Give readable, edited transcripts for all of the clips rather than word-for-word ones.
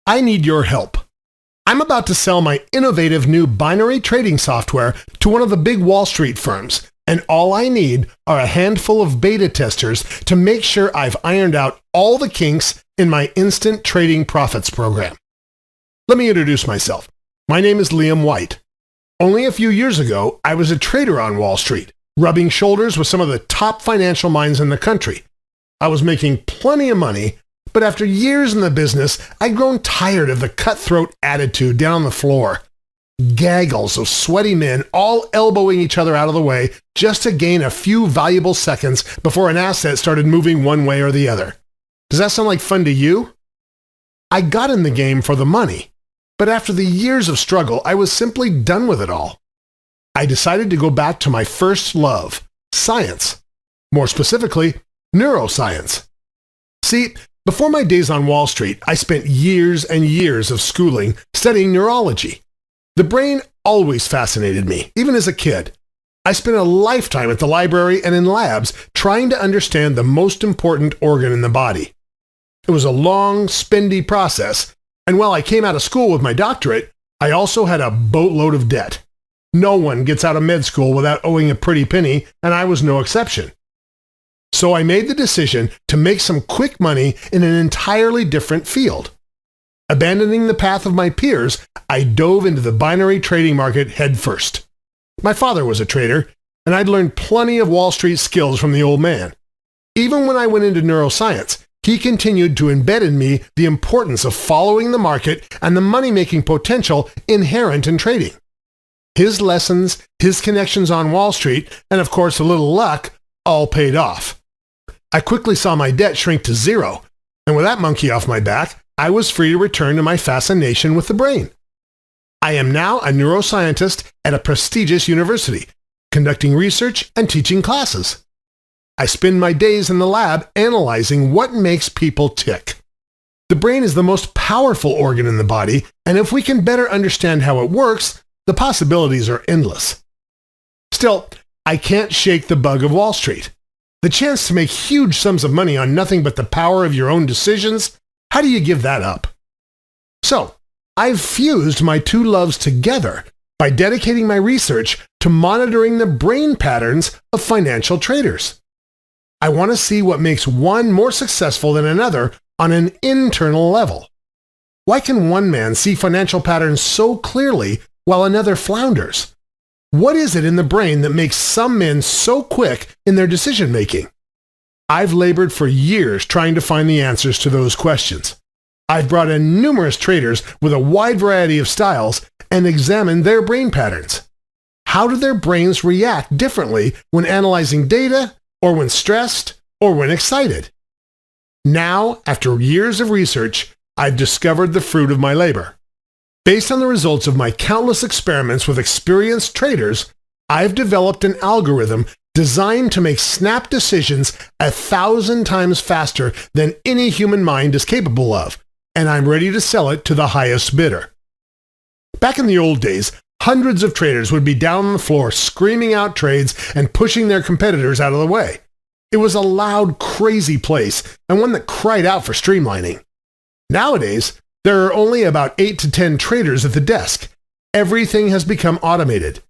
I need your help. I'm about to sell my innovative new binary trading software to one of the big Wall Street firms, and all I need are a handful of beta testers to make sure I've ironed out all the kinks in my instant trading profits program. Let me introduce myself. My name is Liam White. Only a few years ago, I was a trader on Wall Street, rubbing shoulders with some of the top financial minds in the country. I was making plenty of money, but after years in the business, I'd grown tired of the cutthroat attitude down on the floor. Gaggles of sweaty men all elbowing each other out of the way just to gain a few valuable seconds before an asset started moving one way or the other. Does that sound like fun to you? I got in the game for the money, but after the years of struggle, I was simply done with it all. I decided to go back to my first love, science. More specifically, neuroscience. See, before my days on Wall Street, I spent years and years of schooling studying neurology. The brain always fascinated me, even as a kid. I spent a lifetime at the library and in labs trying to understand the most important organ in the body. It was a long, spendy process, and while I came out of school with my doctorate, I also had a boatload of debt. No one gets out of med school without owing a pretty penny, and I was no exception. So I made the decision to make some quick money in an entirely different field. Abandoning the path of my peers, I dove into the binary trading market head first. My father was a trader, and I'd learned plenty of Wall Street skills from the old man. Even when I went into neuroscience, he continued to embed in me the importance of following the market and the money-making potential inherent in trading. His lessons, his connections on Wall Street, and of course a little luck, all paid off. I quickly saw my debt shrink to zero, and with that monkey off my back, I was free to return to my fascination with the brain. I am now a neuroscientist at a prestigious university, conducting research and teaching classes. I spend my days in the lab analyzing what makes people tick. The brain is the most powerful organ in the body, and if we can better understand how it works, the possibilities are endless. Still, I can't shake the bug of Wall Street. The chance to make huge sums of money on nothing but the power of your own decisions, how do you give that up? So, I've fused my two loves together by dedicating my research to monitoring the brain patterns of financial traders. I want to see what makes one more successful than another on an internal level. Why can one man see financial patterns so clearly while another flounders? What is it in the brain that makes some men so quick in their decision-making? I've labored for years trying to find the answers to those questions. I've brought in numerous traders with a wide variety of styles and examined their brain patterns. How do their brains react differently when analyzing data, or when stressed, or when excited? Now, after years of research, I've discovered the fruit of my labor. Based on the results of my countless experiments with experienced traders, I've developed an algorithm designed to make snap decisions 1,000 times faster than any human mind is capable of, and I'm ready to sell it to the highest bidder. Back in the old days, hundreds of traders would be down on the floor screaming out trades and pushing their competitors out of the way. It was a loud, crazy place, and one that cried out for streamlining. Nowadays, there are only about 8 to 10 traders at the desk. Everything has become automated.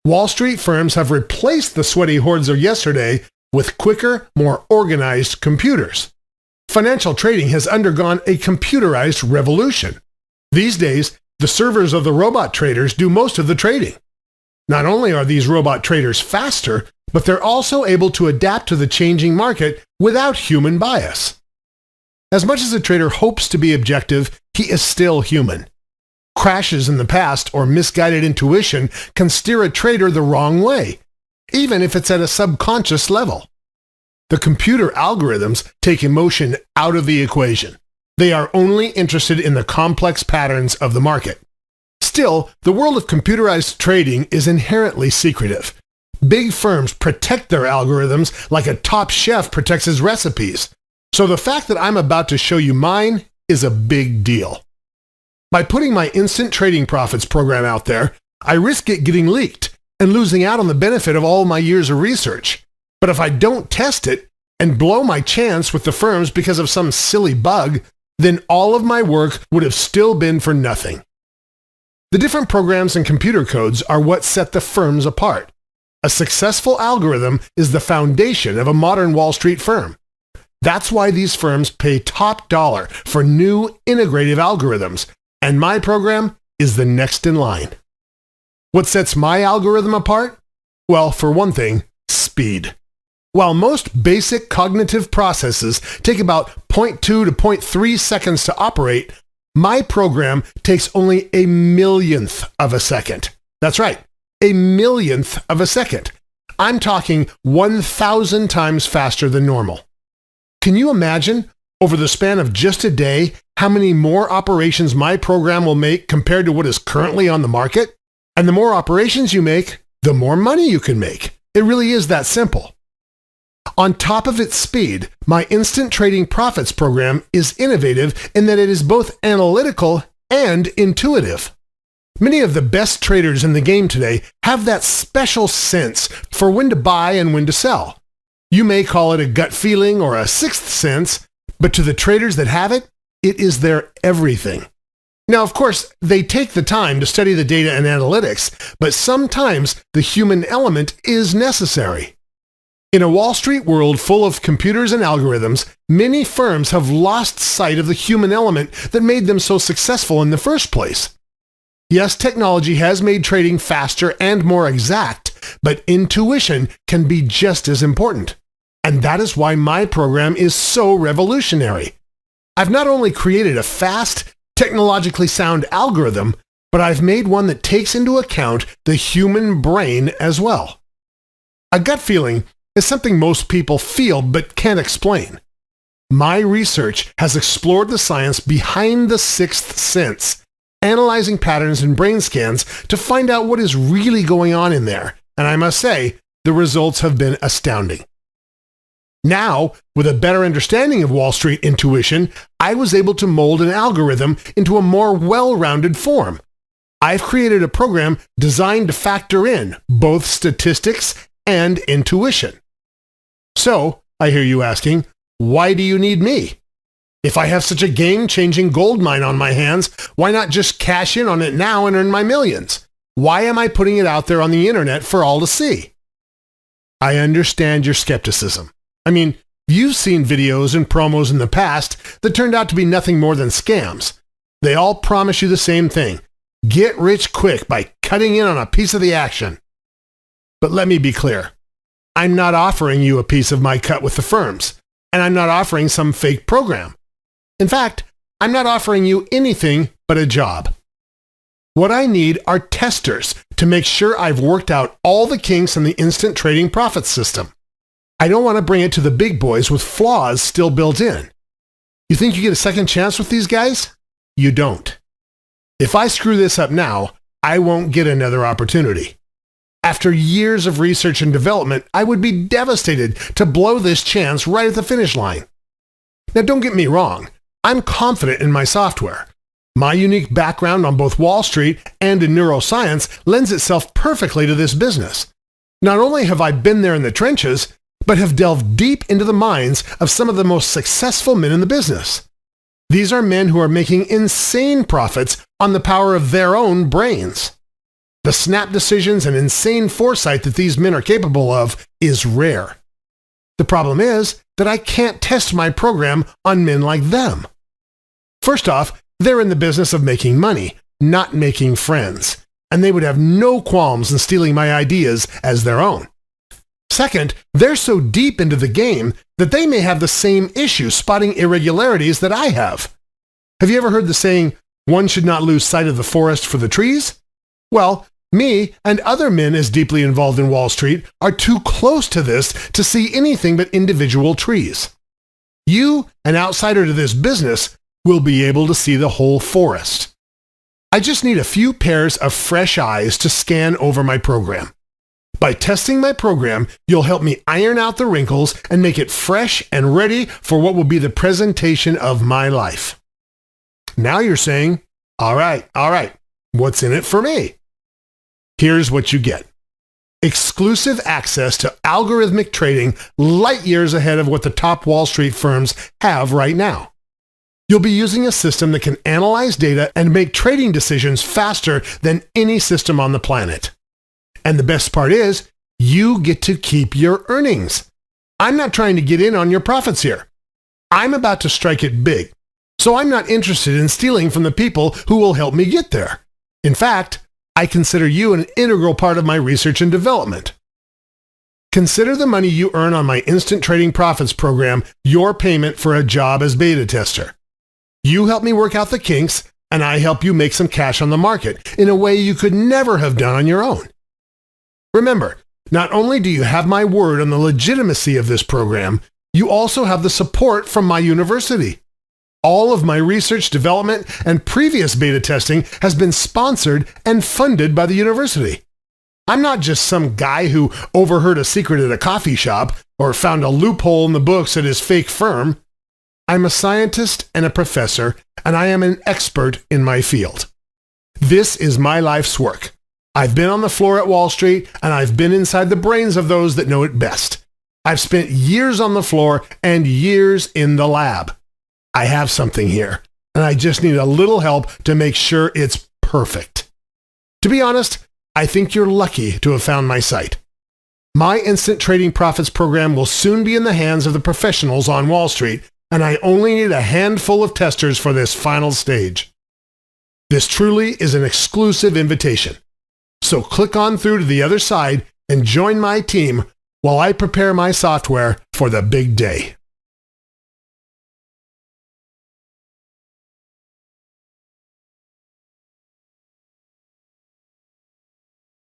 Wall Street firms have replaced the sweaty hordes of yesterday with quicker, more organized computers. Financial trading has undergone a computerized revolution. These days, the servers of the robot traders do most of the trading. Not only are these robot traders faster, but they're also able to adapt to the changing market without human bias. As much as a trader hopes to be objective, he is still human. Crashes in the past or misguided intuition can steer a trader the wrong way, even if it's at a subconscious level. The computer algorithms take emotion out of the equation. They are only interested in the complex patterns of the market. Still, the world of computerized trading is inherently secretive. Big firms protect their algorithms like a top chef protects his recipes. So the fact that I'm about to show you mine is a big deal. By putting my instant trading profits program out there, I risk it getting leaked and losing out on the benefit of all my years of research. But if I don't test it and blow my chance with the firms because of some silly bug, then all of my work would have still been for nothing. The different programs and computer codes are what set the firms apart. A successful algorithm is the foundation of a modern Wall Street firm. That's why these firms pay top dollar for new integrative algorithms, and my program is the next in line. What sets my algorithm apart? Well, for one thing, speed. While most basic cognitive processes take about 0.2 to 0.3 seconds to operate, my program takes only a millionth of a second. That's right, a millionth of a second. I'm talking 1,000 times faster than normal. Can you imagine, over the span of just a day, how many more operations my program will make compared to what is currently on the market? And the more operations you make, the more money you can make. It really is that simple. On top of its speed, my Instant Trading Profits program is innovative in that it is both analytical and intuitive. Many of the best traders in the game today have that special sense for when to buy and when to sell. You may call it a gut feeling or a sixth sense, but to the traders that have it, it is their everything. Now, of course, they take the time to study the data and analytics, but sometimes the human element is necessary. In a Wall Street world full of computers and algorithms, many firms have lost sight of the human element that made them so successful in the first place. Yes, technology has made trading faster and more exact, but intuition can be just as important. And that is why my program is so revolutionary. I've not only created a fast, technologically sound algorithm, but I've made one that takes into account the human brain as well. A gut feeling is something most people feel but can't explain. My research has explored the science behind the sixth sense, analyzing patterns in brain scans to find out what is really going on in there, and I must say, the results have been astounding. Now, with a better understanding of Wall Street intuition, I was able to mold an algorithm into a more well-rounded form. I've created a program designed to factor in both statistics and intuition. So, I hear you asking, why do you need me? If I have such a game-changing gold mine on my hands, why not just cash in on it now and earn my millions? Why am I putting it out there on the internet for all to see? I understand your skepticism. I mean, you've seen videos and promos in the past that turned out to be nothing more than scams. They all promise you the same thing: get rich quick by cutting in on a piece of the action. But let me be clear. I'm not offering you a piece of my cut with the firms, and I'm not offering some fake program. In fact, I'm not offering you anything but a job. What I need are testers to make sure I've worked out all the kinks in the Instant Trading Profits system. I don't want to bring it to the big boys with flaws still built in. You think you get a second chance with these guys? You don't. If I screw this up now, I won't get another opportunity. After years of research and development, I would be devastated to blow this chance right at the finish line. Now, don't get me wrong. I'm confident in my software. My unique background on both Wall Street and in neuroscience lends itself perfectly to this business. Not only have I been there in the trenches, but have delved deep into the minds of some of the most successful men in the business. These are men who are making insane profits on the power of their own brains. The snap decisions and insane foresight that these men are capable of is rare. The problem is that I can't test my program on men like them. First off, they're in the business of making money, not making friends, and they would have no qualms in stealing my ideas as their own. Second, they're so deep into the game that they may have the same issue spotting irregularities that I have. Have you ever heard the saying, one should not lose sight of the forest for the trees? Well, me and other men as deeply involved in Wall Street are too close to this to see anything but individual trees. You, an outsider to this business, will be able to see the whole forest. I just need a few pairs of fresh eyes to scan over my program. By testing my program, you'll help me iron out the wrinkles and make it fresh and ready for what will be the presentation of my life. Now you're saying, all right, what's in it for me? Here's what you get. Exclusive access to algorithmic trading light years ahead of what the top Wall Street firms have right now. You'll be using a system that can analyze data and make trading decisions faster than any system on the planet. And the best part is, you get to keep your earnings. I'm not trying to get in on your profits here. I'm about to strike it big, so I'm not interested in stealing from the people who will help me get there. In fact, I consider you an integral part of my research and development. Consider the money you earn on my Instant Trading Profits program your payment for a job as beta tester. You help me work out the kinks, and I help you make some cash on the market in a way you could never have done on your own. Remember, not only do you have my word on the legitimacy of this program, you also have the support from my university. All of my research, development, and previous beta testing has been sponsored and funded by the university. I'm not just some guy who overheard a secret at a coffee shop or found a loophole in the books at his fake firm. I'm a scientist and a professor, and I am an expert in my field. This is my life's work. I've been on the floor at Wall Street, and I've been inside the brains of those that know it best. I've spent years on the floor and years in the lab. I have something here, and I just need a little help to make sure it's perfect. To be honest, I think you're lucky to have found my site. My Instant Trading Profits program will soon be in the hands of the professionals on Wall Street, and I only need a handful of testers for this final stage. This truly is an exclusive invitation. So click on through to the other side and join my team while I prepare my software for the big day.